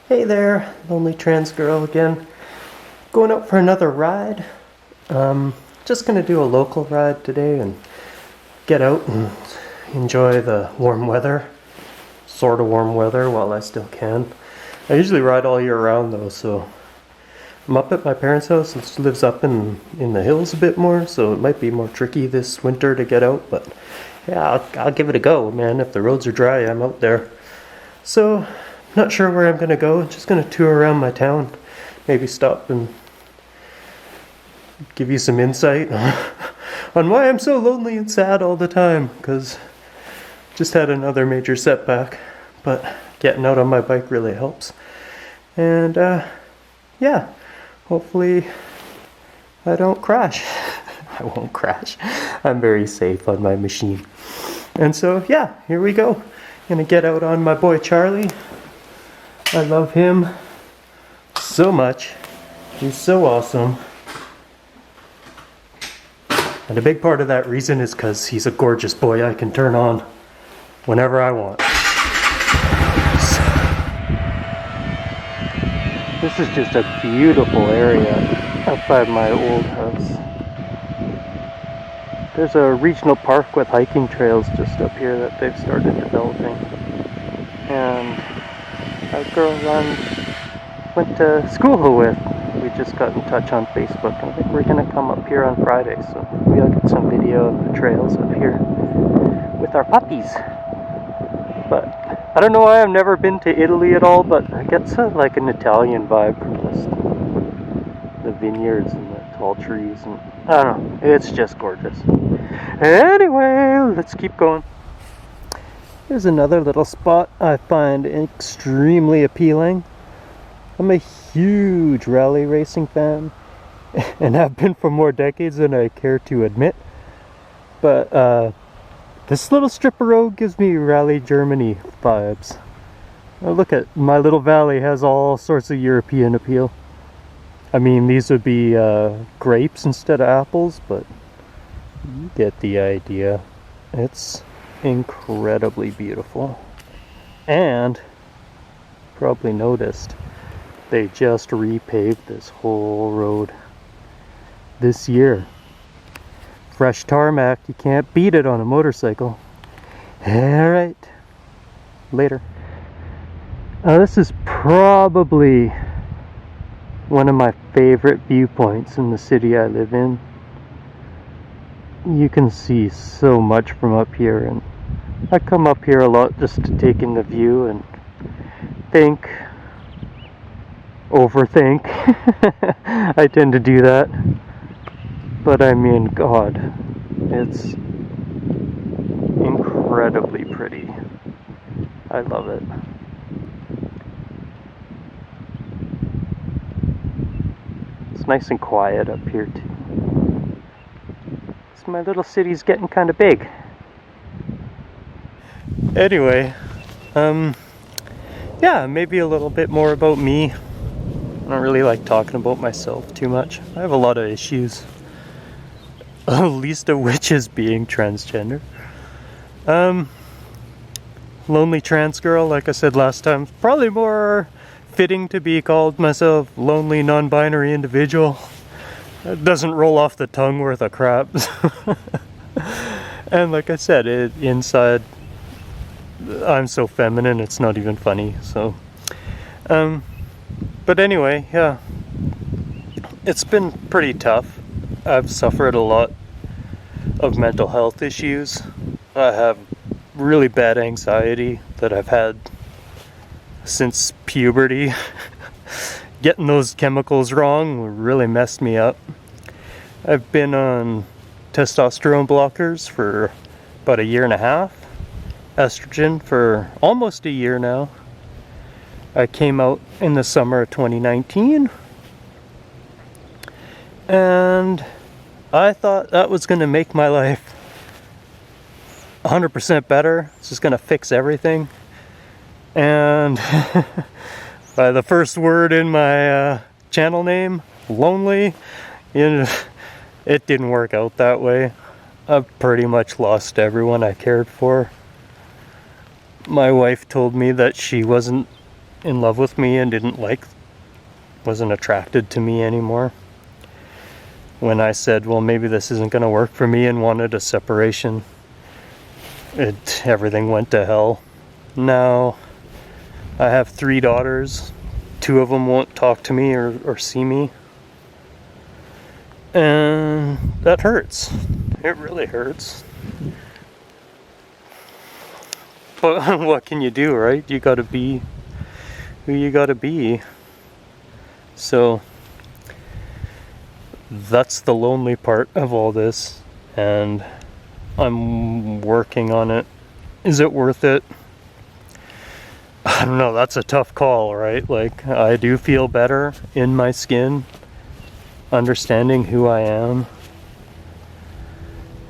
Hey there, lonely trans girl again. Going out for another ride. Just gonna do a local ride today and get out and enjoy the warm weather. Sort of warm weather while I still can. I usually ride all year round though, so I'm up at my parents' house. It lives up in the hills a bit more, so it might be more tricky this winter to get out, but yeah, I'll give it a go, man. If the roads are dry, I'm out there. So, not sure where I'm gonna go. Just gonna tour around my town. Maybe stop and give you some insight on why I'm so lonely and sad all the time. Because just had another major setback, but getting out on my bike really helps. And yeah, hopefully I don't crash. I won't crash. I'm very safe on my machine. And so yeah, here we go. Gonna get out on my boy Charlie. I love him so much. He's so awesome. And a big part of that reason is because he's a gorgeous boy I can turn on whenever I want. This is just a beautiful area up by my old house. There's a regional park with hiking trails just up here that they've started developing. And a girl I went to school with, we just got in touch on Facebook, and I think we're going to come up here on Friday, so maybe I'll get some video of the trails up here with our puppies. But I don't know why I've never been to Italy at all, but I get like an Italian vibe from the vineyards and the tall trees, and I don't know, it's just gorgeous. Anyway, let's keep going. Here's another little spot I find extremely appealing. I'm a huge rally racing fan, and have been for more decades than I care to admit. But this little strip of road gives me Rally Germany vibes. Now look at my little valley, has all sorts of European appeal. I mean, these would be grapes instead of apples, but you get the idea. It's incredibly beautiful. And probably noticed they just repaved this whole road this year. Fresh tarmac, you can't beat it on a motorcycle. Alright, later. This is probably one of my favorite viewpoints in the city I live in. You can see so much from up here, and I come up here a lot just to take in the view and think, overthink. I tend to do that, but I mean, God, it's incredibly pretty. I love it. It's nice and quiet up here too. My little city's getting kind of big. Anyway, yeah, maybe a little bit more about me. I don't really like talking about myself too much. I have a lot of issues, least of which is being transgender. Lonely trans girl, like I said last time, probably more fitting to be called myself lonely non-binary individual. It doesn't roll off the tongue worth a crap. And like I said, inside I'm so feminine it's not even funny. So but anyway, yeah, it's been pretty tough. I've suffered a lot of mental health issues. I have really bad anxiety that I've had since puberty. Getting those chemicals wrong really messed me up. I've been on testosterone blockers for about 1.5 years, estrogen for almost a year now. I came out in the summer of 2019, and I thought that was going to make my life 100% better. It's just going to fix everything. And by the first word in my channel name, lonely, it didn't work out that way. I've pretty much lost everyone I cared for. My wife told me that she wasn't in love with me and wasn't attracted to me anymore. When I said, well, maybe this isn't going to work for me and wanted a separation, everything went to hell. Now, I have 3 daughters. 2 of them won't talk to me or see me. And that hurts. It really hurts. But what can you do, right? You gotta be who you gotta be. So, that's the lonely part of all this. And I'm working on it. Is it worth it? I don't know, that's a tough call, right? Like, I do feel better in my skin. Understanding who I am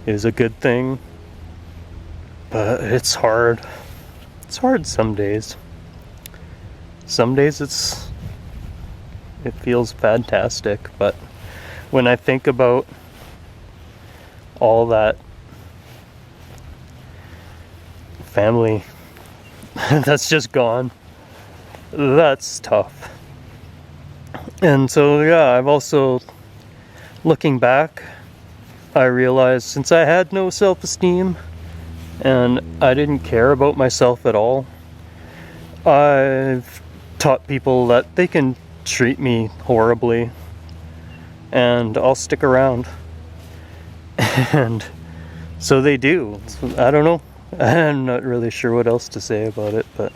is a good thing. But it's hard. It's hard some days. Some days it feels fantastic, but when I think about all that family that's just gone, that's tough. And so, yeah, I've also, looking back, I realized since I had no self-esteem and I didn't care about myself at all, I've taught people that they can treat me horribly and I'll stick around. And so they do. So, I don't know. I'm not really sure what else to say about it, but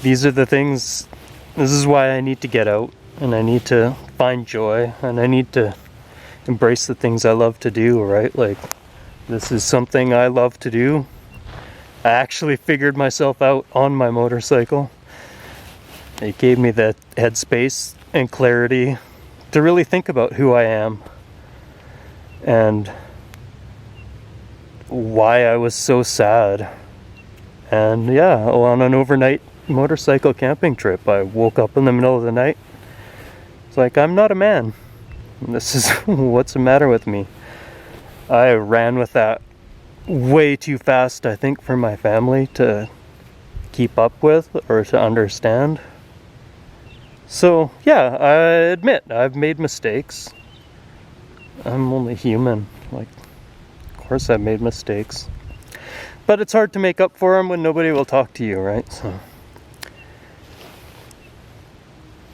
these are the things. This is why I need to get out, and I need to find joy, and I need to embrace the things I love to do, right? Like, this is something I love to do. I actually figured myself out on my motorcycle. It gave me the headspace and clarity to really think about who I am and why I was so sad. And yeah, on an overnight motorcycle camping trip, I woke up in the middle of the night. It's like, I'm not a man. This is what's the matter with me. I ran with that way too fast, I think, for my family to keep up with or to understand. So yeah, I admit I've made mistakes. I'm only human. Like, of course I've made mistakes. But it's hard to make up for them when nobody will talk to you, right? So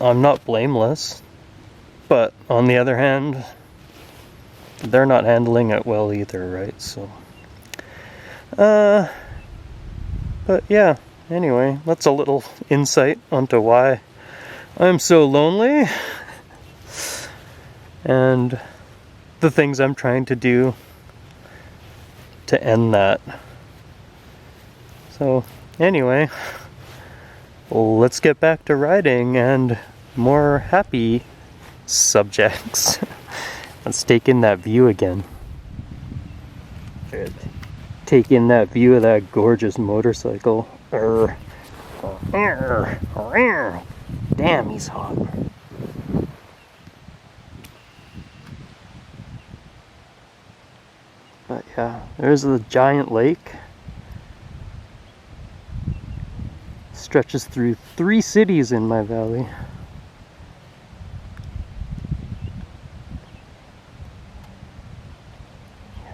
I'm not blameless. But on the other hand, they're not handling it well either, right? So but yeah, anyway, that's a little insight onto why I'm so lonely and the things I'm trying to do to end that. So anyway, let's get back to riding and more happy subjects. Let's take in that view again. Take in that view of that gorgeous motorcycle. Damn, he's hot. But yeah, there's the giant lake. Stretches through 3 cities in my valley.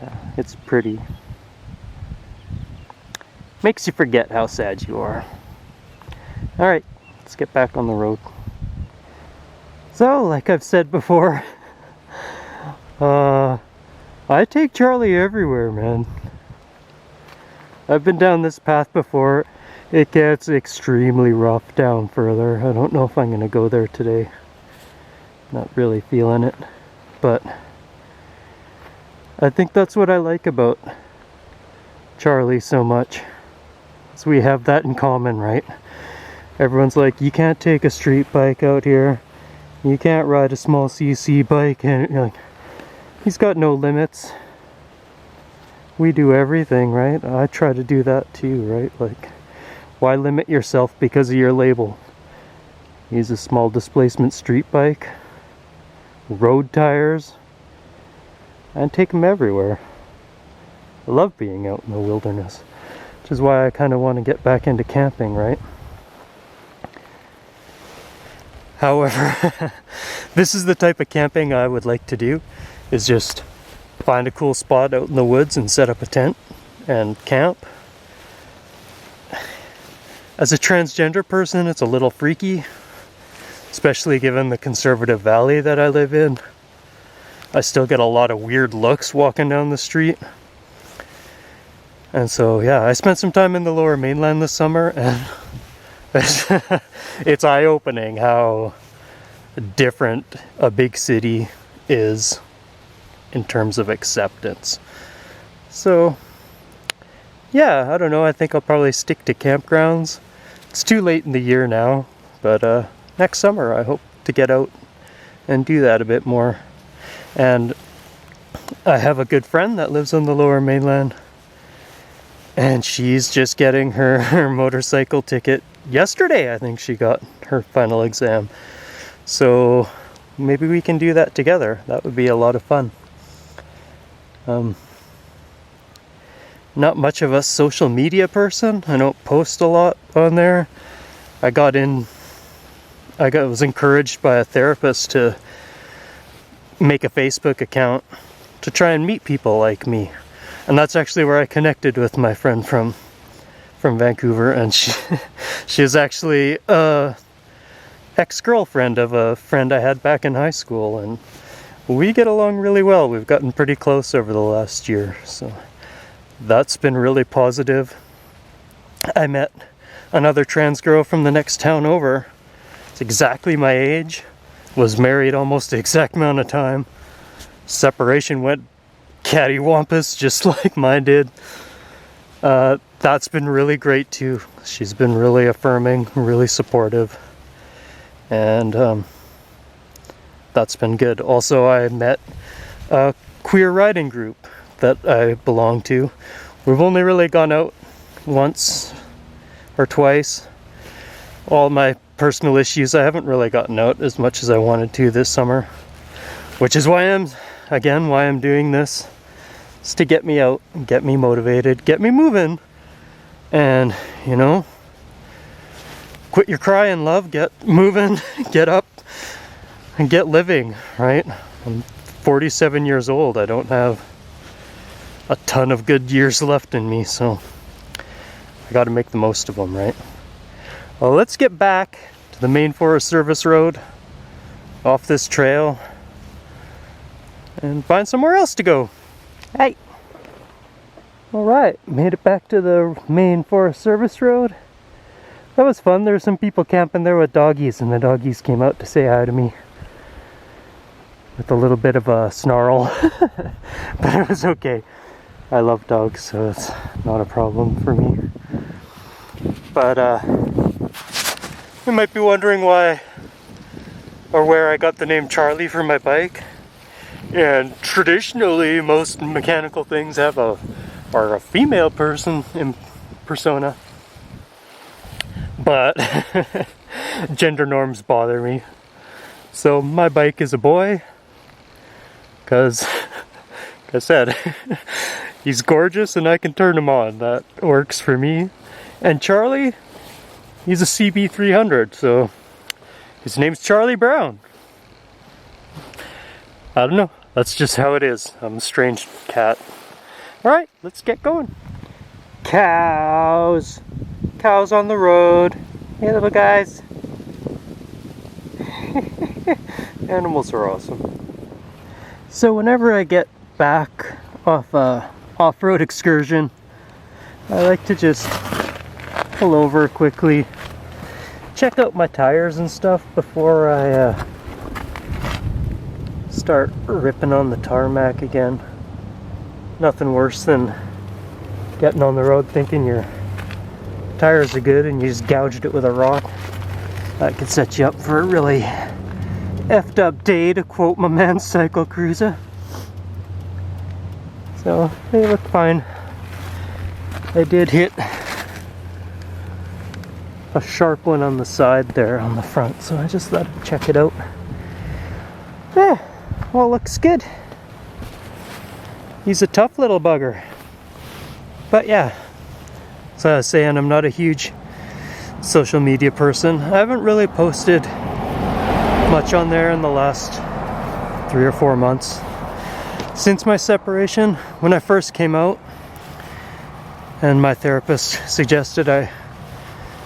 Yeah, it's pretty. Makes you forget how sad you are. Alright, let's get back on the road. So, like I've said before, I take Charlie everywhere, man. I've been down this path before. It gets extremely rough down further. I don't know if I'm going to go there today. Not really feeling it. But I think that's what I like about Charlie so much. So we have that in common, right? Everyone's like, you can't take a street bike out here. You can't ride a small CC bike. And you're like, he's got no limits. We do everything, right? I try to do that too, right? Like, why limit yourself because of your label? Use a small displacement street bike, road tires, and take them everywhere. I love being out in the wilderness, which is why I kind of want to get back into camping, right? However, this is the type of camping I would like to do, is just find a cool spot out in the woods and set up a tent and camp. As a transgender person, it's a little freaky, especially given the conservative valley that I live in. I still get a lot of weird looks walking down the street. And so, yeah, I spent some time in the Lower Mainland this summer, and it's eye-opening how different a big city is in terms of acceptance. So, yeah, I don't know, I think I'll probably stick to campgrounds. It's too late in the year now, but next summer I hope to get out and do that a bit more. And I have a good friend that lives on the Lower Mainland, and she's just getting her motorcycle ticket yesterday. I think she got her final exam. So maybe we can do that together. That would be a lot of fun. Not much of a social media person. I don't post a lot on there. I was encouraged by a therapist to make a Facebook account to try and meet people like me. And that's actually where I connected with my friend from Vancouver, and she is actually a ex-girlfriend of a friend I had back in high school, and we get along really well. We've gotten pretty close over the last year, so that's been really positive. I met another trans girl from the next town over. It's exactly my age, was married almost the exact amount of time. Separation went cattywampus just like mine did. That's been really great too. She's been really affirming, really supportive, and that's been good. Also, I met a queer riding group that I belong to. We've only really gone out once or twice. All my personal issues, I haven't really gotten out as much as I wanted to this summer, which is why I'm doing this. It's to get me out, get me motivated, get me moving, and, you know, quit your crying, love, get moving, get up, and get living, right? I'm 47 years old. I don't have a ton of good years left in me, so I gotta make the most of them, right? Well, let's get back to the main Forest Service road, off this trail, and find somewhere else to go. Hey! Alright, made it back to the main Forest Service road. That was fun. There were some people camping there with doggies, and the doggies came out to say hi to me with a little bit of a snarl. But it was okay. I love dogs, so it's not a problem for me. But you might be wondering why or where I got the name Charlie for my bike. And traditionally, most mechanical things have a female person in persona. But gender norms bother me. So my bike is a boy, because, like I said, he's gorgeous and I can turn him on. That works for me. And Charlie, he's a CB300, so his name's Charlie Brown. I don't know. That's just how it is. I'm a strange cat. Alright, let's get going. Cows. Cows on the road. Hey, little guys. Animals are awesome. So whenever I get back off a off-road excursion, I like to just pull over quickly, check out my tires and stuff before I start ripping on the tarmac again. Nothing worse than getting on the road thinking your tires are good and you just gouged it with a rock. That could set you up for a really effed up day, to quote my man Cycle Cruiser. So they look fine. I did hit a sharp one on the side there on the front, so I just thought I'd check it out. Yeah, all looks good. He's a tough little bugger. But yeah, so I was saying, I'm not a huge social media person. I haven't really posted much on there in the last 3 or 4 months. Since my separation, when I first came out, and my therapist suggested I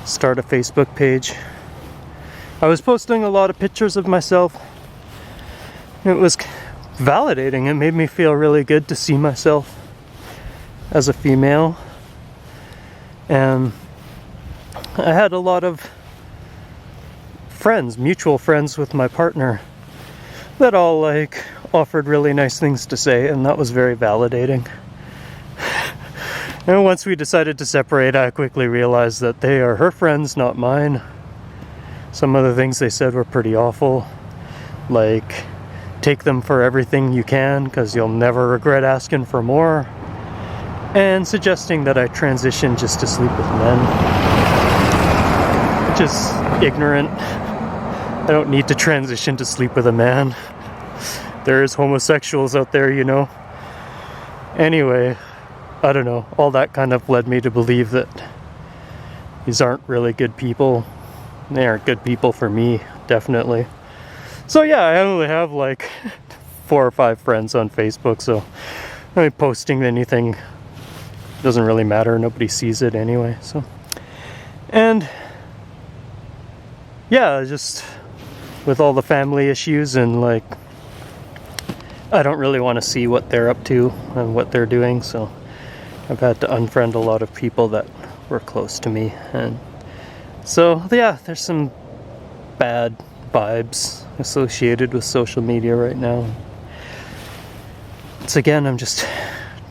start a Facebook page, I was posting a lot of pictures of myself. It was validating. It made me feel really good to see myself as a female. And I had a lot of friends, mutual friends with my partner, that all like offered really nice things to say, and that was very validating. And once we decided to separate, I quickly realized that they are her friends, not mine. Some of the things they said were pretty awful, like take them for everything you can because you'll never regret asking for more, and suggesting that I transition just to sleep with men, which is ignorant. I don't need to transition to sleep with a man. There's homosexuals out there, you know. Anyway, I don't know. All that kind of led me to believe that these aren't really good people. They aren't good people for me, definitely. So yeah, I only have like 4 or 5 friends on Facebook, so I mean, posting anything doesn't really matter. Nobody sees it anyway, so. And yeah, just with all the family issues, and like I don't really want to see what they're up to and what they're doing, so I've had to unfriend a lot of people that were close to me. And so yeah, there's some bad vibes associated with social media right now. So again, I'm just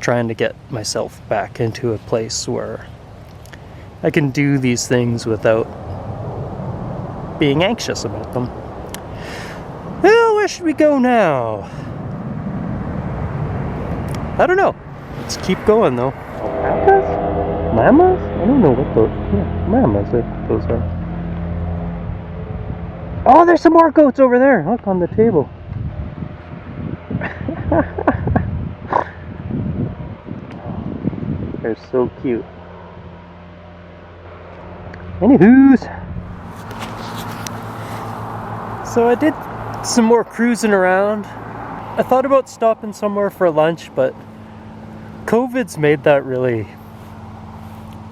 trying to get myself back into a place where I can do these things without being anxious about them. Well, where should we go now? I don't know. Let's keep going though. Alpacas? Llamas? I don't know what those. Yeah, llamas, I think those are. Oh, there's some more goats over there. Look on the table. They're so cute. Anywho's. So I did some more cruising around. I thought about stopping somewhere for lunch, but COVID's made that really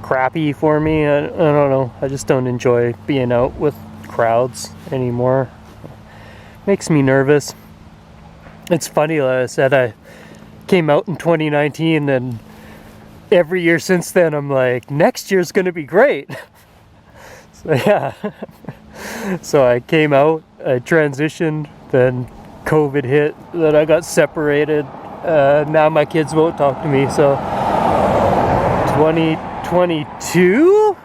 crappy for me. I don't know. I just don't enjoy being out with crowds anymore. Makes me nervous. It's funny, like I said, I came out in 2019, and every year since then I'm like, next year's gonna be great. So yeah. So I came out, I transitioned, then COVID hit, then I got separated. Now my kids won't talk to me, so 2022?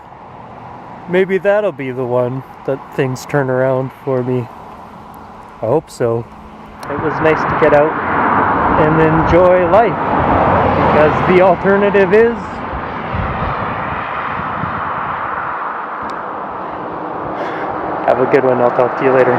Maybe that'll be the one that things turn around for me. I hope so. It was nice to get out and enjoy life, because the alternative is have a good one. I'll talk to you later.